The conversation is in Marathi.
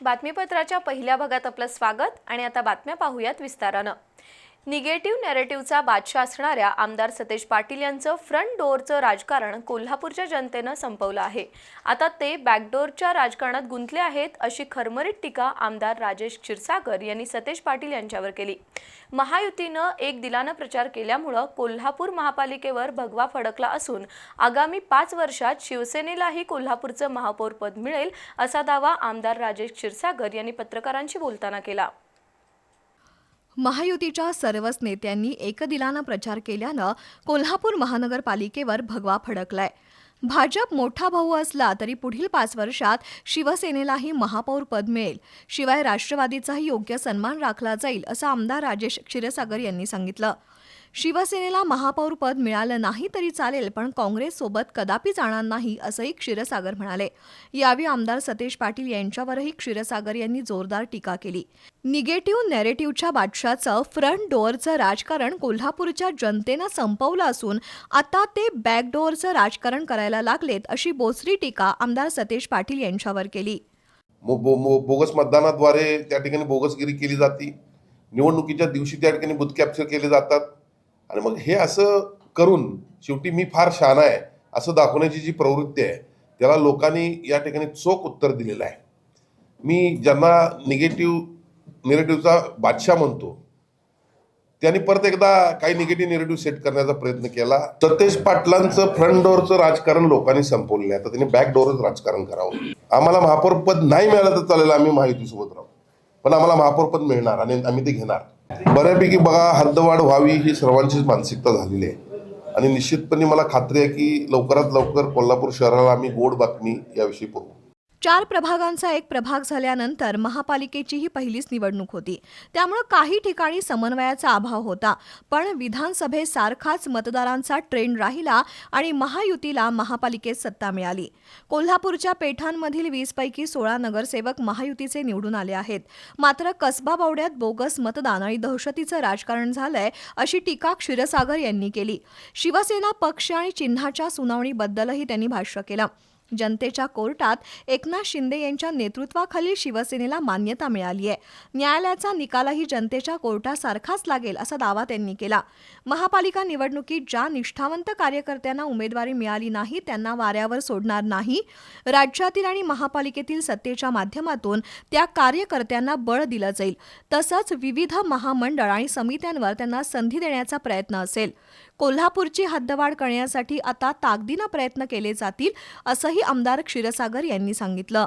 बातमीपत्राच्या पहिल्या भागात आपलं स्वागत आणि आता बातम्या पाहूयात विस्तारानं। निगेटिव्ह नॅरेटिव्हचा बादशाह असणाऱ्या आमदार सतेज पाटील यांचं फ्रंट डोअरचं राजकारण कोल्हापूरच्या जनतेनं संपवलं आहे। आता ते बॅकडोअरच्या राजकारणात गुंतले आहेत अशी खरमरीत टीका आमदार राजेश क्षीरसागर यांनी सतेज पाटील यांच्यावर केली। महायुतीनं एक दिलानं प्रचार केल्यामुळे कोल्हापूर महापालिकेवर भगवा फडकला असून आगामी 5 वर्षात शिवसेनेलाही कोल्हापूरचं महापौर पद मिळेल असा दावा आमदार राजेश क्षीरसागर यांनी पत्रकारांशी बोलताना केला। महायुतीच्या सर्वच नेत्यांनी एकदिलानं प्रचार केल्यानं कोल्हापूर महानगरपालिकेवर भगवा फडकलाय। भाजप मोठा भाऊ असला तरी पुढील 5 वर्षात शिवसेनेलाही महापौर पद मिळेल, शिवाय राष्ट्रवादीचाही योग्य सन्मान राखला जाईल असं आमदार राजेश क्षीरसागर यांनी सांगितलं। शिवसेनेला महापौर पद मिळालं नाही तरी चालेल, पण काँग्रेससोबत कदापि जाणार नाही असंही क्षीरसागर म्हणाले। यावेळी आमदार सतेज पाटील यांच्यावरही क्षीरसागर यांनी जोरदार टीका केली। निगेटिव्ह नॅरेटिव्हच्या बादशाचं फ्रंट डोअरचं राजकारण कोल्हापूरच्या जनतेनं संपवलं असून आता ते बॅकडोअरचं राजकारण करायला लागलेत अशी बोचरी टीका आमदार सतेज पाटील यांच्यावर केली। बोगस मतदानाद्वारे त्या ठिकाणी बोगसगिरी केली जाते, निवडणुकीच्या दिवशी त्या ठिकाणी बूथ कॅप्चर केले जातात आणि मग हे असं करून शेवटी मी फार शहाणा आहे असं दाखवण्याची जी प्रवृत्ती आहे त्याला लोकांनी या ठिकाणी चोख उत्तर दिलेलं आहे। मी ज्यांना निगेटिव्हचा बादशाह म्हणतो त्यांनी परत एकदा काही निगेटिव्ह निगेटिव्ह सेट करण्याचा प्रयत्न केला। सतेज पाटलांचं फ्रंट डोअरचं राजकारण लोकांनी संपवलेलं आहे, तर त्यांनी बॅक डोअरच राजकारण करावं। आम्हाला महापौर पद नाही मिळालं तर चालेल, आम्ही महायुतीसोबत राहू, पण आम्हाला महापौर पद मिळणार आणि आम्ही ते घेणार। बऱ्यापैकी बघा हद्दवाढ व्हावी ही सर्वांचीच मानसिकता झालेली आहे आणि निश्चितपणे मला खात्री आहे की लवकरात लवकर कोल्हापूर शहराला आम्ही गोड बातमी याविषयी पुरवू। 4 प्रभागांचा एक प्रभाग झाल्यानंतर महापालिकेची ही पहिलीच निवडणूक होती, त्यामुळे काही ठिकाणी समन्वयाचा अभाव होता, पण विधानसभेसारखाच मतदारांचा ट्रेंड राहिला आणि महायुतीला महापालिकेत सत्ता मिळाली। कोल्हापूरच्या पेठांमधील 20 पैकी 16 नगरसेवक महायुतीचे निवडून आले आहेत। मात्र कसबा बावड्यात बोगस मतदान आणि दहशतीचं राजकारण झालंय अशी टीका क्षीरसागर यांनी केली। शिवसेना पक्ष आणि चिन्हाच्या सुनावणीबद्दलही त्यांनी भाष्य केलं। जनतेच्या कोर्टात एकनाथ शिंदे यांच्या नेतृत्वाखालील शिवसेनेला मान्यता मिळाली आहे। न्यायालयाचा निकालही जनतेच्या कोर्टासारखाच लागेल असा दावा त्यांनी केला। महापालिका निवडणुकीत ज्या निष्ठावंत कार्यकर्त्यांना उमेदवारी मिळाली नाही त्यांना वाऱ्यावर सोडणार नाही। राज्यातील आणि महापालिकेतील सत्तेच्या माध्यमातून त्या कार्यकर्त्यांना बळ दिलं जाईल, तसंच विविध महामंडळ आणि समित्यांवर त्यांना संधी देण्याचा प्रयत्न असेल। कोल्हापूरची हद्दवाढ करण्यासाठी आता ताकदीनं प्रयत्न केले जातील असंही आमदार क्षीरसागर यांनी सांगितलं।